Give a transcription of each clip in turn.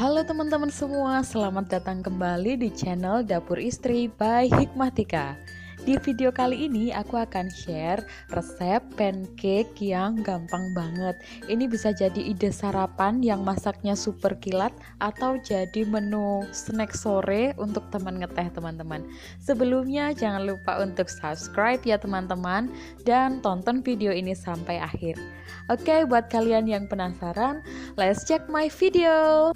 Halo teman-teman semua, selamat datang kembali di channel Dapur Istri by Hikmatika. Di video kali ini aku akan share resep pancake yang gampang banget. Ini bisa jadi ide sarapan yang masaknya super kilat atau jadi menu snack sore untuk teman ngeteh teman-teman. Sebelumnya jangan lupa untuk subscribe ya teman-teman dan tonton video ini sampai akhir. Oke, buat kalian yang penasaran, let's check my video.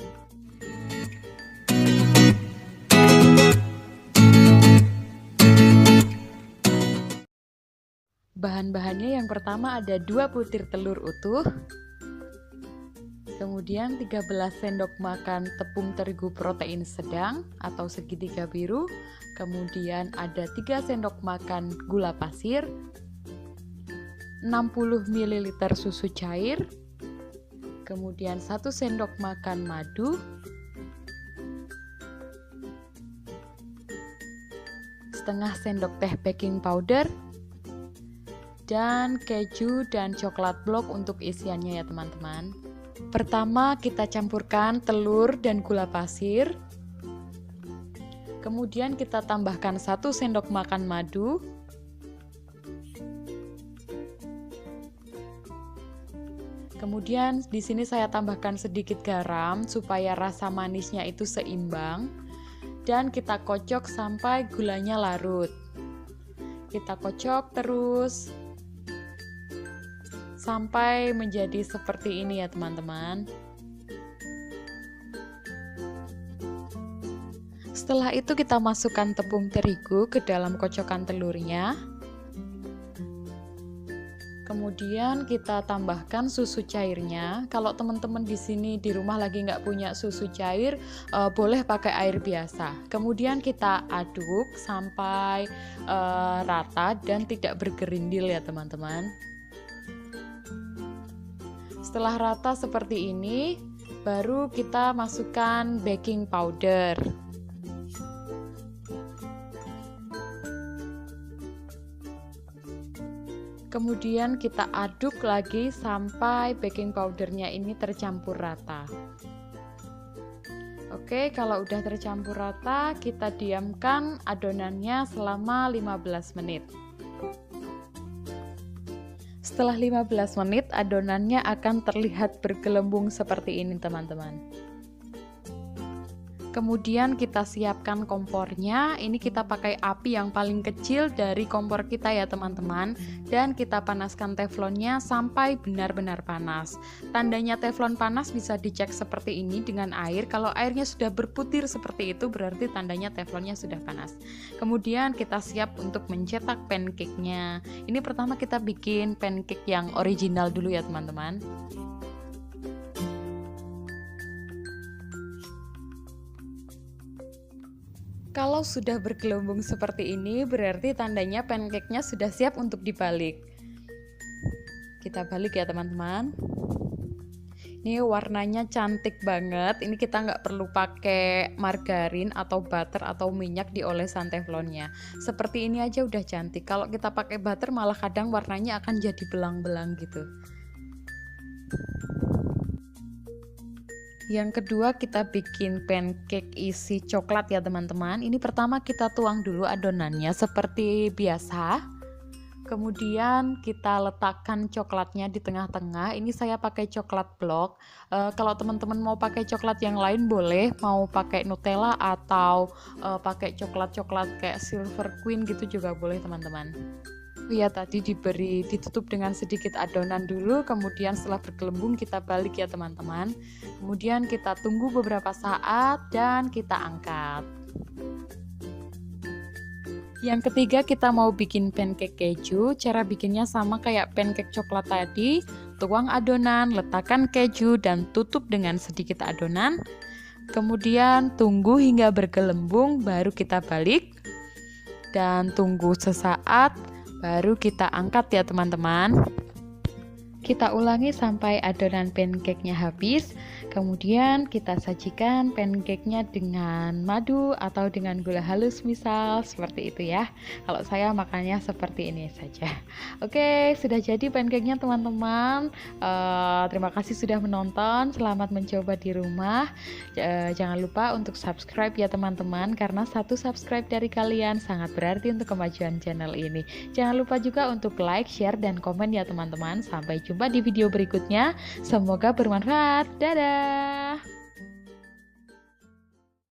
Bahan-bahannya yang pertama ada 2 butir telur utuh, kemudian 13 sendok makan tepung terigu protein sedang atau segitiga biru, kemudian ada 3 sendok makan gula pasir, 60 ml susu cair, kemudian 1 sendok makan madu, setengah sendok teh baking powder, dan keju dan coklat blok untuk isiannya ya teman-teman. Pertama kita campurkan telur dan gula pasir, kemudian kita tambahkan 1 sendok makan madu, kemudian di sini saya tambahkan sedikit garam supaya rasa manisnya itu seimbang, dan kita kocok sampai gulanya larut. Kita kocok terus sampai menjadi seperti ini ya teman-teman. Setelah itu kita masukkan tepung terigu ke dalam kocokan telurnya. Kemudian kita tambahkan susu cairnya. Kalau teman-teman di sini di rumah lagi nggak punya susu cair, boleh pakai air biasa. Kemudian kita aduk sampai rata dan tidak bergerindil ya teman-teman. Setelah rata seperti ini, baru kita masukkan baking powder. Kemudian kita aduk lagi sampai baking powdernya ini tercampur rata. Oke, kalau udah tercampur rata, kita diamkan adonannya selama 15 menit. Setelah 15 menit, adonannya akan terlihat bergelembung seperti ini teman-teman. Kemudian kita siapkan kompornya. Ini kita pakai api yang paling kecil dari kompor kita ya teman-teman. Dan kita panaskan teflonnya sampai benar-benar panas. Tandanya teflon panas bisa dicek seperti ini dengan air. Kalau airnya sudah berputir seperti itu berarti tandanya teflonnya sudah panas. Kemudian kita siap untuk mencetak pancake-nya. Ini pertama kita bikin pancake yang original dulu ya teman-teman. Kalau sudah bergelembung seperti ini, berarti tandanya pancake-nya sudah siap untuk dibalik. Kita balik ya teman-teman. Ini warnanya cantik banget. Ini kita nggak perlu pakai margarin atau butter atau minyak diolesan teflonnya. Seperti ini aja udah cantik. Kalau kita pakai butter malah kadang warnanya akan jadi belang-belang gitu. Yang kedua kita bikin pancake isi coklat ya teman-teman. Ini pertama kita tuang dulu adonannya seperti biasa. Kemudian kita letakkan coklatnya di tengah-tengah. Ini saya pakai coklat blok. Kalau teman-teman mau pakai coklat yang lain boleh. Mau pakai Nutella atau pakai coklat-coklat kayak Silver Queen gitu juga boleh teman-teman. Ya tadi ditutup dengan sedikit adonan dulu, kemudian setelah bergelembung kita balik ya teman-teman. Kemudian kita tunggu beberapa saat dan kita angkat. Yang ketiga kita mau bikin pancake keju. Cara bikinnya sama kayak pancake coklat tadi. Tuang adonan, letakkan keju dan tutup dengan sedikit adonan. Kemudian tunggu hingga bergelembung baru kita balik. Dan tunggu sesaat baru kita angkat ya teman-teman. Kita ulangi sampai adonan pancake-nya habis. Kemudian kita sajikan pancake-nya dengan madu atau dengan gula halus misal, seperti itu ya. Kalau saya makannya seperti ini saja. Oke, sudah jadi pancake-nya teman-teman. Terima kasih sudah menonton. Selamat mencoba di rumah. Jangan lupa untuk subscribe ya teman-teman, karena satu subscribe dari kalian sangat berarti untuk kemajuan channel ini. Jangan lupa juga untuk like, share, dan komen ya teman-teman. Sampai jumpa di video berikutnya. Semoga bermanfaat. Dadah.